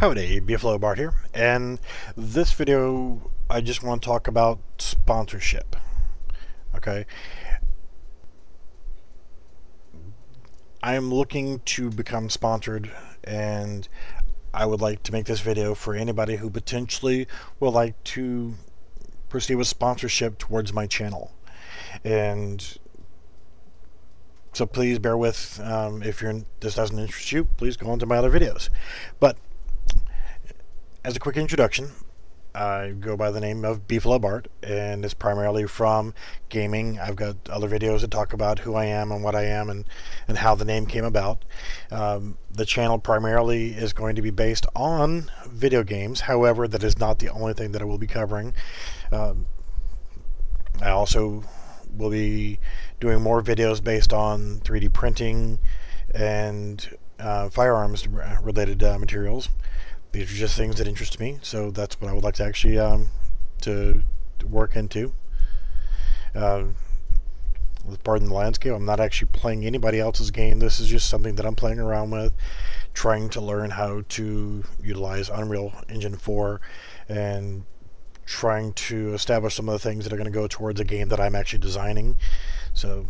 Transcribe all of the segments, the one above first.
Howdy, Beefalo Bart here, and this video I just want to talk about sponsorship. Okay, I'm looking to become sponsored, and I would like to make this video for anybody who potentially would like to proceed with sponsorship towards my channel. And so please bear with if this doesn't interest you, please go on to my other videos. But as a quick introduction, I go by the name of Beefalo Bart, and it's primarily from gaming. I've got other videos that talk about who I am and what I am and how the name came about. The channel primarily is going to be based on video games. However, that is not the only thing that I will be covering. I also will be doing more videos based on 3D printing and firearms related materials. These are just things that interest me, so that's what I would like to actually to work into. Pardon the landscape, I'm not actually playing anybody else's game. This is just something that I'm playing around with, trying to learn how to utilize Unreal Engine 4 and trying to establish some of the things that are going to go towards a game that I'm actually designing. So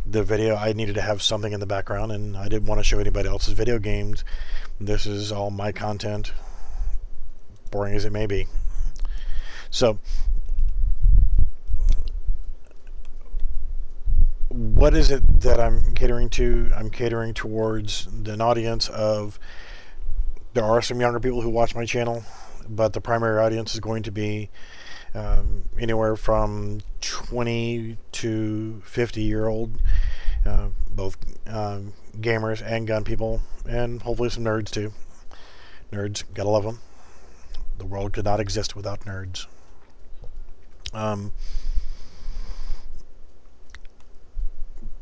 the video, I needed to have something in the background, and I didn't want to show anybody else's video games. This is all my content, boring as it may be. So what is it that I'm catering to? I'm catering towards an audience of, there are some younger people who watch my channel, but the primary audience is going to be anywhere from 20 to 50-year-old, both gamers and gun people, and hopefully some nerds too. Nerds, gotta love them. The world could not exist without nerds.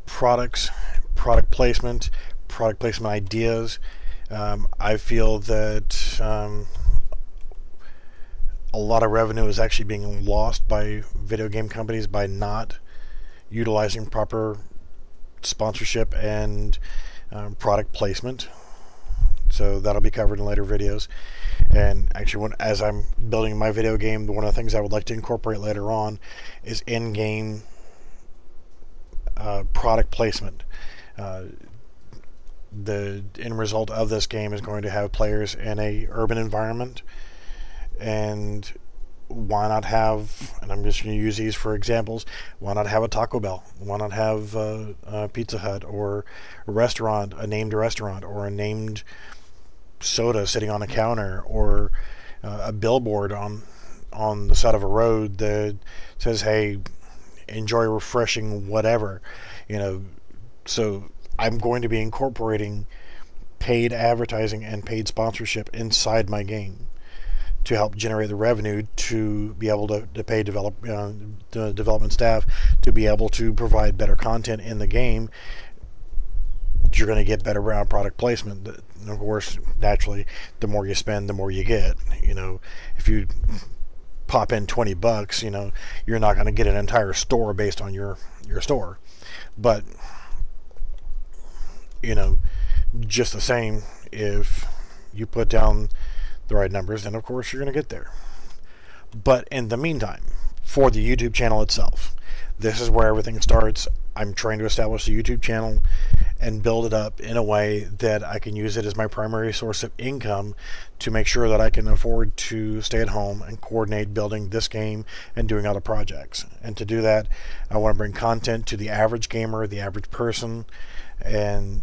Product placement ideas. I feel that a lot of revenue is actually being lost by video game companies by not utilizing proper sponsorship and product placement. So that'll be covered in later videos. And actually, as I'm building my video game, one of the things I would like to incorporate later on is in-game product placement. The end result of this game is going to have players in a urban environment, and why not have, and I'm just going to use these for examples, why not have a Taco Bell? Why not have a Pizza Hut, or a restaurant, a named restaurant, or a named soda sitting on a counter, or a billboard on the side of a road that says, hey, enjoy refreshing whatever, so I'm going to be incorporating paid advertising and paid sponsorship inside my game to help generate the revenue to be able to pay the development staff to be able to provide better content in the game. You're going to get better product placement. And of course, naturally, the more you spend, the more you get. If you pop in $20, you're not going to get an entire store based on your store. But just the same, if you put down the right numbers, then of course you're going to get there. But in the meantime, for the YouTube channel itself, this is where everything starts. I'm trying to establish a YouTube channel and build it up in a way that I can use it as my primary source of income to make sure that I can afford to stay at home and coordinate building this game and doing other projects. And to do that, I want to bring content to the average gamer, the average person, and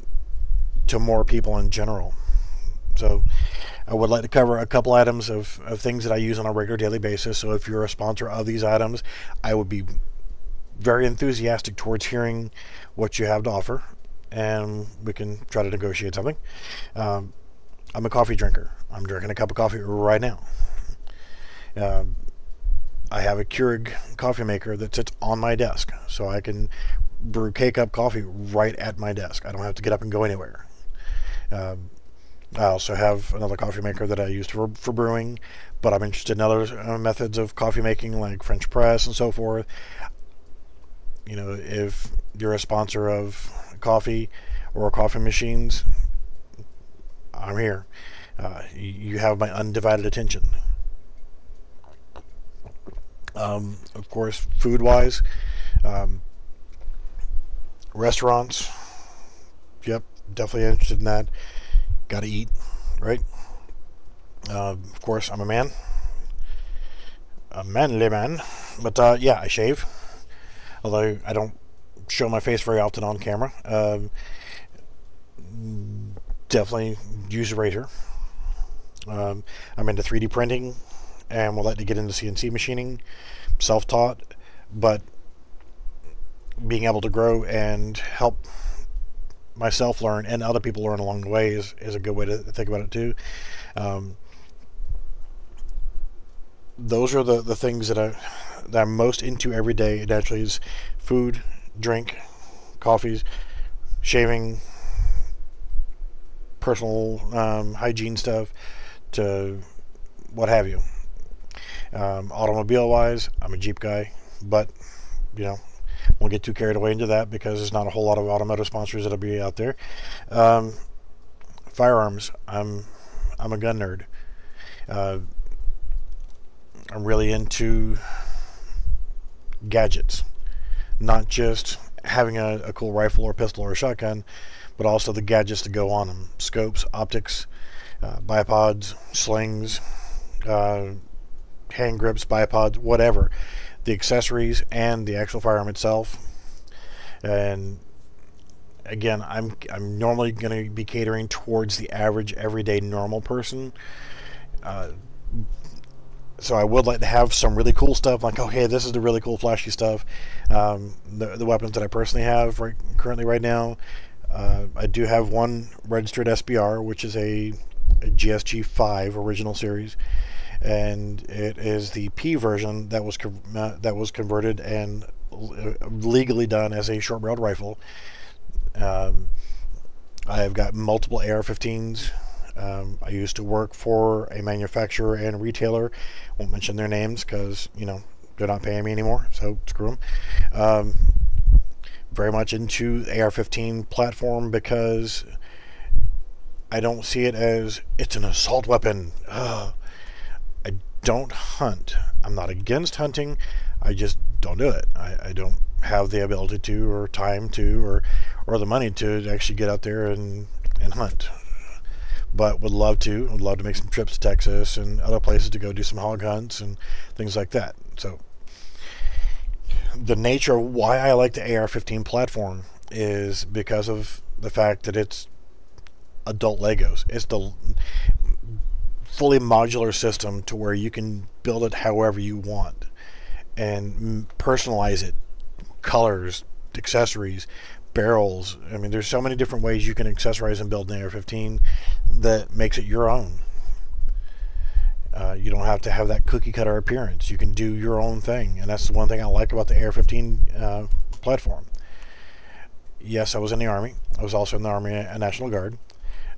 to more people in general. So I would like to cover a couple items of things that I use on a regular daily basis. So if you're a sponsor of these items, I would be very enthusiastic towards hearing what you have to offer, and we can try to negotiate something. I'm a coffee drinker. I'm drinking a cup of coffee right now. I have a Keurig coffee maker that sits on my desk, so I can brew K-Cup coffee right at my desk. I don't have to get up and go anywhere. I also have another coffee maker that I use for brewing, but I'm interested in other methods of coffee making, like French press and so forth. If you're a sponsor of coffee or coffee machines, I'm here. You have my undivided attention. Of course, food-wise, restaurants. Yep, definitely interested in that. Got to eat, right? Of course, I'm a manly man, but yeah, I shave. Although I don't show my face very often on camera. Definitely use a razor. I'm into 3D printing, and would like to get into CNC machining, self-taught, but being able to grow and help myself learn and other people learn along the way is a good way to think about it too. Those are the things that I'm most into every day. It actually is food, drink, coffees, shaving, personal hygiene stuff, to what have you. Automobile wise, I'm a Jeep guy, but you know, won't get too carried away into that because there's not a whole lot of automotive sponsors that'll be out there. Firearms, I'm a gun nerd. I'm really into gadgets, not just having a cool rifle or pistol or a shotgun, but also the gadgets to go on them: scopes, optics, bipods, slings, hand grips, bipods, whatever, the accessories and the actual firearm itself. And again, I'm normally going to be catering towards the average everyday normal person. So I would like to have some really cool stuff, like, oh hey, this is the really cool flashy stuff. The weapons that I personally have currently right now, I do have one registered SBR, which is a GSG 5 original series, and it is the P version that was converted and legally done as a short-barreled rifle. I have got multiple AR-15s. I used to work for a manufacturer and retailer. Won't mention their names because, you know, they're not paying me anymore, so screw them. Very much into the AR-15 platform because I don't see it as it's an assault weapon. I don't hunt. I'm not against hunting. I just don't do it. I don't have the ability to, or time to, or the money to actually get out there and hunt. But would love to make some trips to Texas and other places to go do some hog hunts and things like that. So the nature of why I like the AR-15 platform is because of the fact that it's adult Legos. It's the fully modular system to where you can build it however you want and personalize it, colors, accessories, barrels. I mean, there's so many different ways you can accessorize and build an AR-15 that makes it your own. You don't have to have that cookie cutter appearance. You can do your own thing, and that's the one thing I like about the AR-15 platform. Yes, I was in the Army. I was also in the Army National Guard.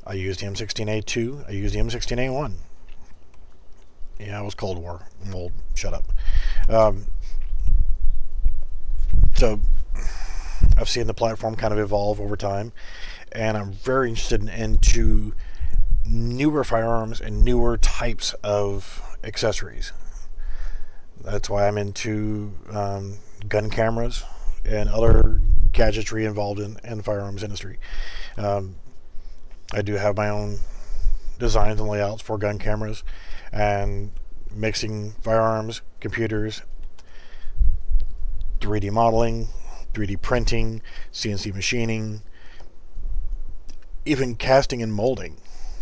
I used the M16A2. I used the M16A1. Yeah, it was Cold War. I'm old. Shut up. So I've seen the platform kind of evolve over time, and I'm very interested into newer firearms and newer types of accessories. That's why I'm into gun cameras and other gadgetry involved in the firearms industry. I do have my own designs and layouts for gun cameras, and mixing firearms, computers, 3D modeling, 3D printing, CNC machining, even casting and molding.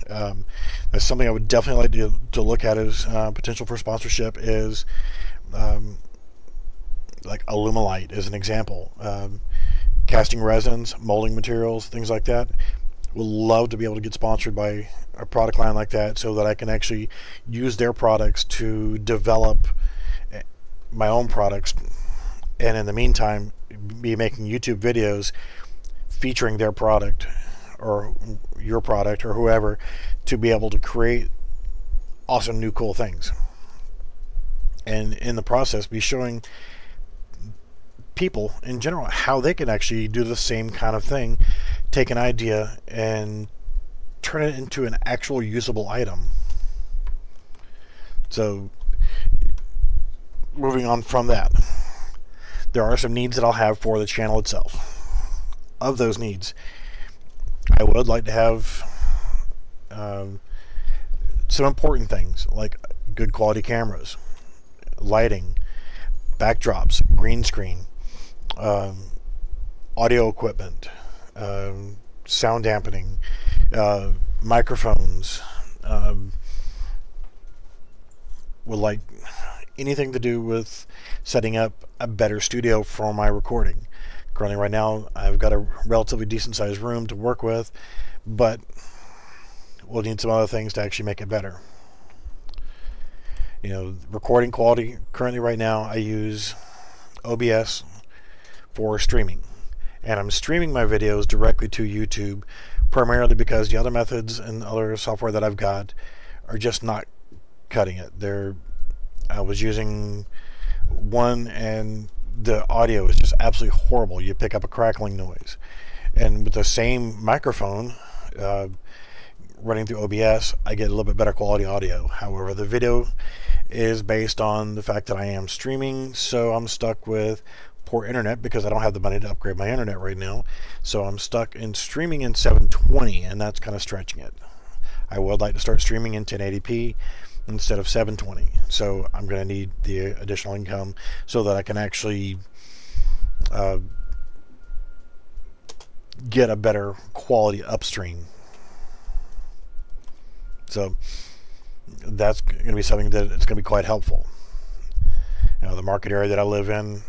That's something I would definitely like to look at as potential for sponsorship, is like Alumilite as an example. Casting resins, molding materials, things like that. Would love to be able to get sponsored by a product line like that so that I can actually use their products to develop my own products, and in the meantime be making YouTube videos featuring their product or your product or whoever, to be able to create awesome new cool things, and in the process be showing people in general how they can actually do the same kind of thing, take an idea and turn it into an actual usable item. So moving on from that, there are some needs that I'll have for the channel itself. Of those needs, I would like to have some important things like good quality cameras, lighting, backdrops, green screen, audio equipment, sound dampening, microphones, would like anything to do with setting up a better studio for my recording. Currently right now I've got a relatively decent sized room to work with, but we'll need some other things to actually make it better. You know, recording quality, currently right now I use OBS for streaming, and I'm streaming my videos directly to YouTube primarily because the other methods and other software that I've got are just not cutting it. I was using one and the audio is just absolutely horrible. You pick up a crackling noise, and with the same microphone running through OBS, I get a little bit better quality audio. However, the video is based on the fact that I am streaming, so I'm stuck with poor internet because I don't have the money to upgrade my internet right now. So I'm stuck in streaming in 720, and that's kind of stretching it. I would like to start streaming in 1080p instead of 720. So I'm going to need the additional income so that I can actually get a better quality upstream. So that's going to be something that it's going to be quite helpful. You know, the market area that I live in,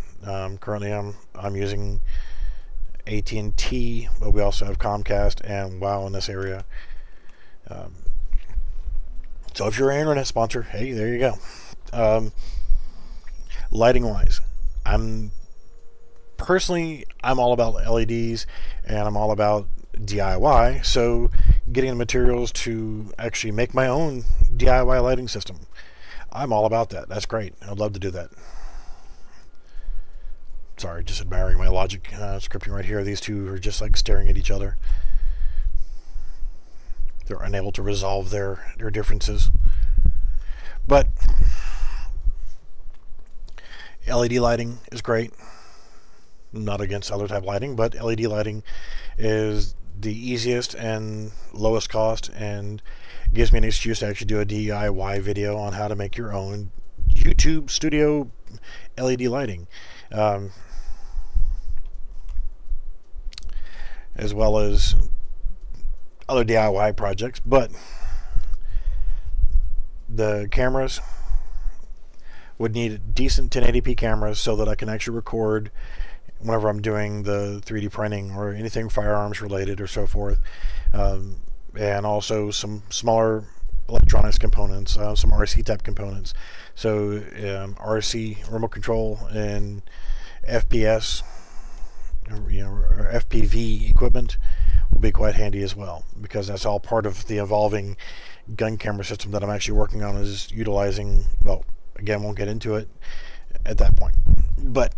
currently I'm using AT&T, but we also have Comcast and WOW in this area. So if you're an internet sponsor, hey, there you go. Lighting wise, I'm all about LEDs and I'm all about DIY, so getting the materials to actually make my own DIY lighting system, I'm all about that. That's great. I'd love to do that. Sorry, just admiring my Logic scripting right here. These two are just like staring at each other. They're unable to resolve their differences. But LED lighting is great. Not against other type lighting, but LED lighting is the easiest and lowest cost, and gives me an excuse to actually do a DIY video on how to make your own YouTube studio LED lighting, as well as other DIY projects. But the cameras would need decent 1080p cameras so that I can actually record whenever I'm doing the 3D printing or anything firearms related or so forth, and also some smaller electronics components, some RC type components. So RC remote control and FPS, or FPV equipment will be quite handy as well, because that's all part of the evolving gun camera system that I'm actually working on, is utilizing, well, again, won't get into it at that point. But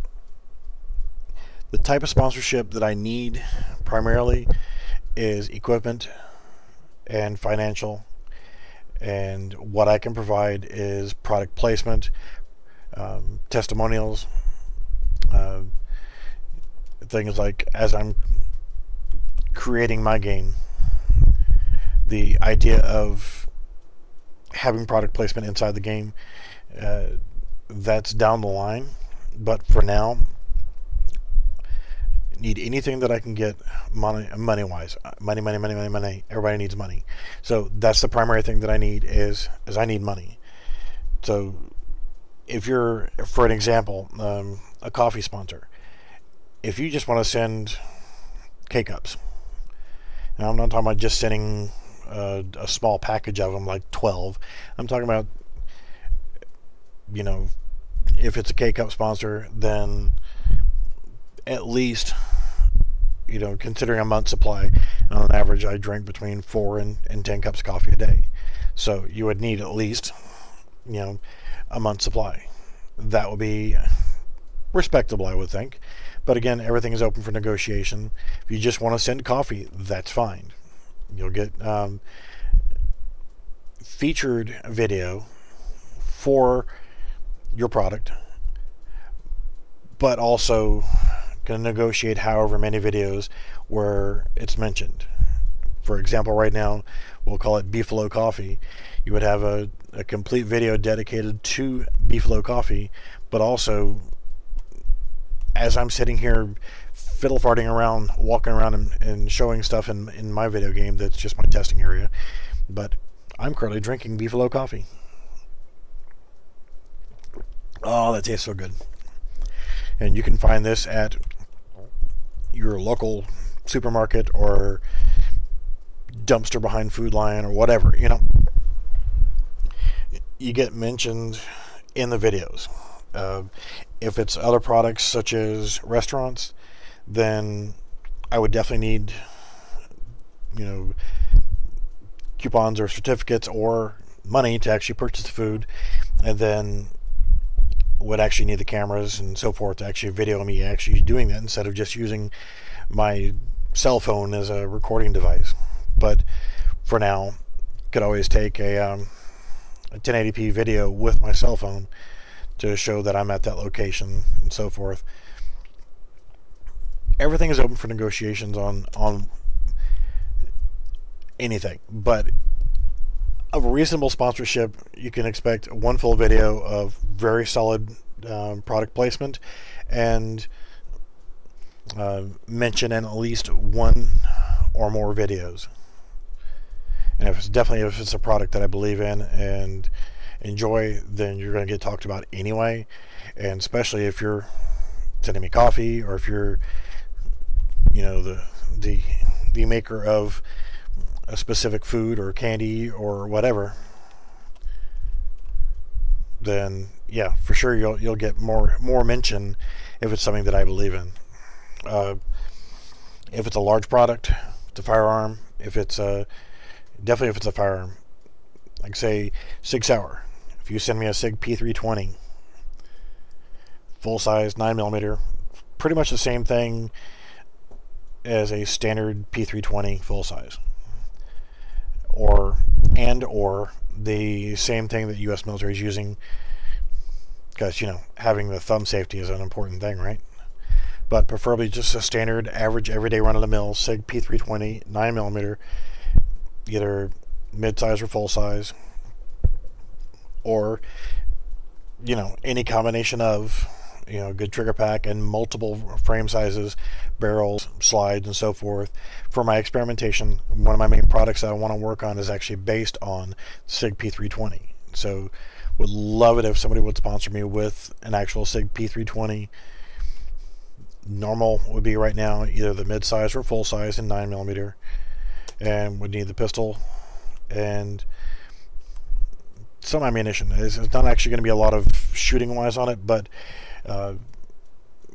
the type of sponsorship that I need primarily is equipment and financial, and what I can provide is product placement, testimonials, things like, as I'm creating my game, the idea of having product placement inside the game, that's down the line. But for now, need anything that I can get money wise. Money. Everybody needs money. So that's the primary thing that I need is I need money. So if you're, for an example, a coffee sponsor, if you just want to send K-Cups, now I'm not talking about just sending a small package of them, like 12. I'm talking about, if it's a K-Cup sponsor, then at least, considering a month's supply, on average I drink between 4 and 10 cups of coffee a day. So you would need at least, a month's supply. That would be respectable, I would think. But again, everything is open for negotiation. If you just want to send coffee, that's fine. You'll get featured video for your product, but also can negotiate however many videos where it's mentioned. For example, right now, we'll call it Beefalo Coffee. You would have a complete video dedicated to Beefalo Coffee, but also, as I'm sitting here fiddle farting around, walking around and showing stuff in my video game that's just my testing area, but I'm currently drinking Beefalo Coffee. Oh, that tastes so good. And you can find this at your local supermarket or dumpster behind Food Lion or whatever, you know. You get mentioned in the videos. If it's other products such as restaurants, then I would definitely need, you know, coupons or certificates or money to actually purchase the food, and then would actually need the cameras and so forth to actually video me actually doing that instead of just using my cell phone as a recording device. But for now, could always take a 1080p video with my cell phone to show that I'm at that location and so forth. Everything is open for negotiations on anything, but of a reasonable sponsorship, you can expect one full video of very solid product placement and mention in at least one or more videos. And if it's a product that I believe in and enjoy, then you're going to get talked about anyway. And especially if you're sending me coffee, or if you're, you know, the maker of a specific food or candy or whatever, then yeah, for sure you'll get more mention if it's something that I believe in. If it's a large product, it's a firearm. If it's definitely if it's a firearm, like say Sig Sauer. If you send me a Sig P320 full size 9mm, pretty much the same thing as a standard P320 full size, or the same thing that U.S. military is using, because, you know, having the thumb safety is an important thing, right? But preferably just a standard, average, everyday run-of-the-mill Sig P320 9mm, either mid-size or full-size, or, you know, any combination of, you know, good trigger pack and multiple frame sizes, barrels, slides, and so forth. For my experimentation, one of my main products that I want to work on is actually based on Sig P320. So would love it if somebody would sponsor me with an actual Sig P320. Normal would be right now either the mid-size or full-size in 9mm, and would need the pistol and some ammunition. It's not actually going to be a lot of shooting wise on it, but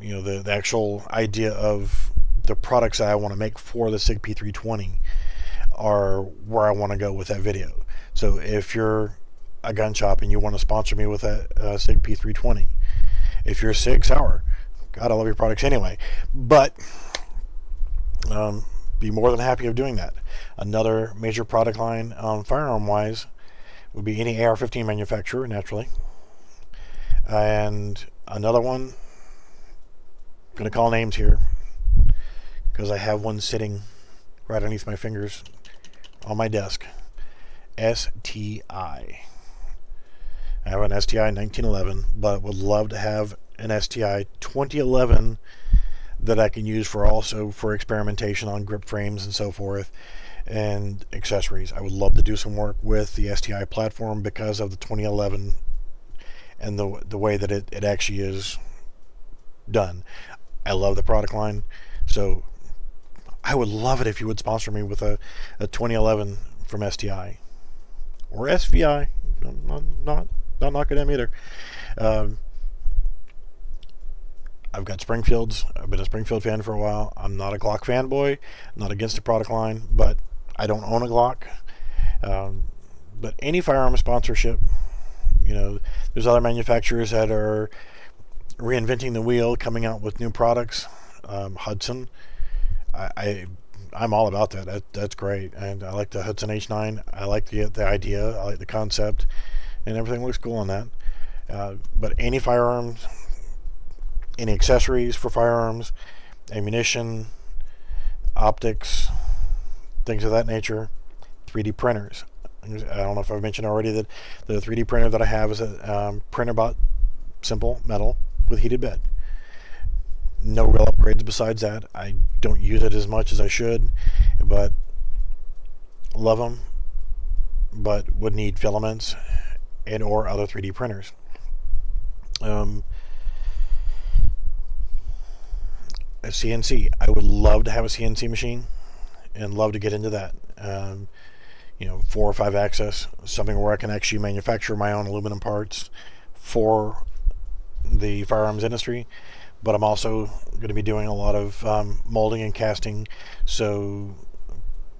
you know, the actual idea of the products that I want to make for the Sig P320 are where I want to go with that video. So if you're a gun shop and you want to sponsor me with that Sig P320, if you're Sig Sauer, God, I love your products anyway, but be more than happy of doing that. Another major product line firearm wise would be any AR-15 manufacturer, naturally. And another one, I'm going to call names here because I have one sitting right underneath my fingers on my desk. STI. I have an STI 1911, but would love to have an STI 2011 that I can use for experimentation on grip frames and so forth, and accessories. I would love to do some work with the STI platform because of the 2011 and the way that it actually is done. I love the product line, so I would love it if you would sponsor me with a 2011 from STI or SVI. Not knocking them either. I've got Springfields. I've been a Springfield fan for a while. I'm not a Glock fanboy. I'm not against the product line, but I don't own a Glock. But any firearm sponsorship, you know, there's other manufacturers that are reinventing the wheel, coming out with new products. Hudson, I I'm all about that. That's great, and I like the Hudson H9. I like the idea. I like the concept, and everything looks cool on that. But any firearms, any accessories for firearms, ammunition, optics, things of that nature, 3D printers. I don't know if I've mentioned already that the 3D printer that I have is a Printerbot simple metal with heated bed. No real upgrades besides that. I don't use it as much as I should, but love them, but would need filaments and or other 3D printers. A CNC. I would love to have a CNC machine and love to get into that. 4 or 5 axis, something where I can actually manufacture my own aluminum parts for the firearms industry. But I'm also going to be doing a lot of molding and casting, so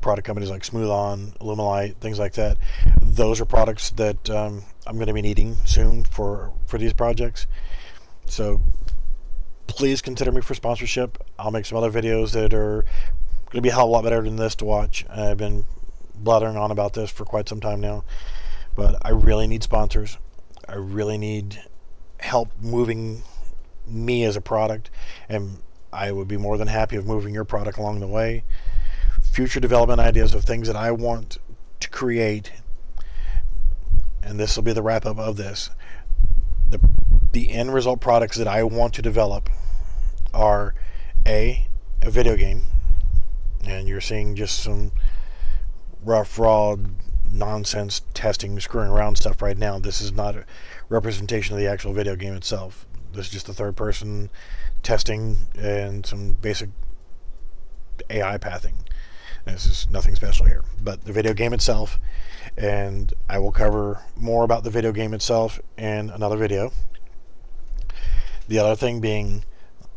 product companies like Smooth On, Alumilite, things like that. Those are products that I'm going to be needing soon for these projects. So please consider me for sponsorship. I'll make some other videos that are going to be a hell of a lot better than this to watch. I've been blathering on about this for quite some time now, but I really need sponsors. I really need help moving me as a product, and I would be more than happy of moving your product along the way. Future development ideas of things that I want to create, and this will be the wrap up of this. The end result products that I want to develop are a video game, and you're seeing just some rough, raw nonsense testing, screwing around stuff right now. This is not a representation of the actual video game itself. This is just a third person testing and some basic AI pathing. This is nothing special here, but the video game itself, and I will cover more about the video game itself in another video. The other thing being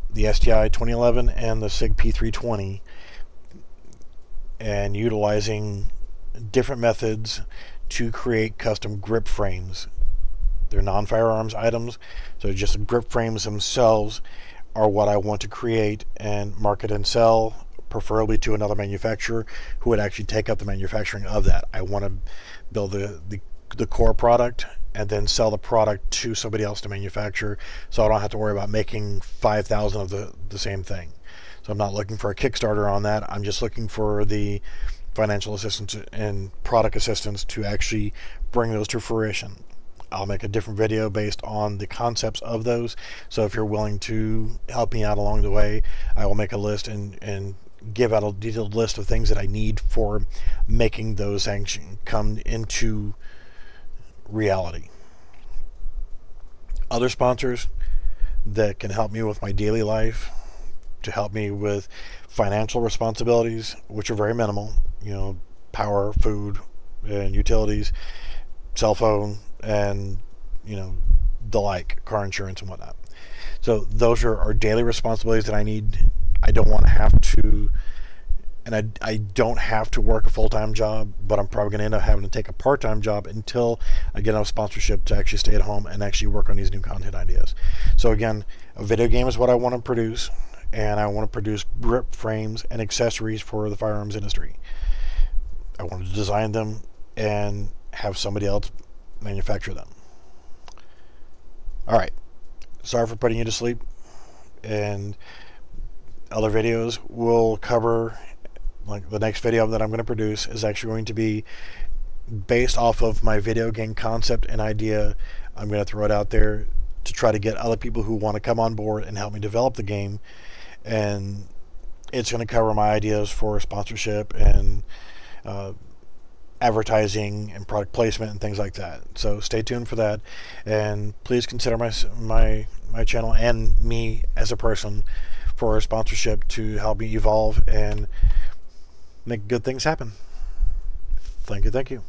the STI 2011 and the SIG P320, and utilizing different methods to create custom grip frames. They're non-firearms items, so just grip frames themselves are what I want to create and market and sell, preferably to another manufacturer who would actually take up the manufacturing of that. I want to build the core product and then sell the product to somebody else to manufacture, so I don't have to worry about making 5,000 of the same thing. So I'm not looking for a Kickstarter on that. I'm just looking for the financial assistance and product assistance to actually bring those to fruition. I'll make a different video based on the concepts of those, so if you're willing to help me out along the way, I will make a list and give out a detailed list of things that I need for making those things come into reality. Other sponsors that can help me with my daily life, to help me with financial responsibilities, which are very minimal, power, food, and utilities, cell phone, and the like, car insurance and whatnot. So those are our daily responsibilities that I need. I don't want to have to, and I don't have to work a full-time job, but I'm probably going to end up having to take a part-time job until I get enough sponsorship to actually stay at home and actually work on these new content ideas. So again, a video game is what I want to produce, and I want to produce grip frames and accessories for the firearms industry. I want to design them and have somebody else manufacture them. Alright, sorry for putting you to sleep, and other videos will cover, like the next video that I'm going to produce is actually going to be based off of my video game concept and idea. I'm going to throw it out there to try to get other people who want to come on board and help me develop the game, and it's going to cover my ideas for sponsorship and advertising and product placement and things like that. So stay tuned for that, and please consider my channel and me as a person for sponsorship to help me evolve and make good things happen. Thank you.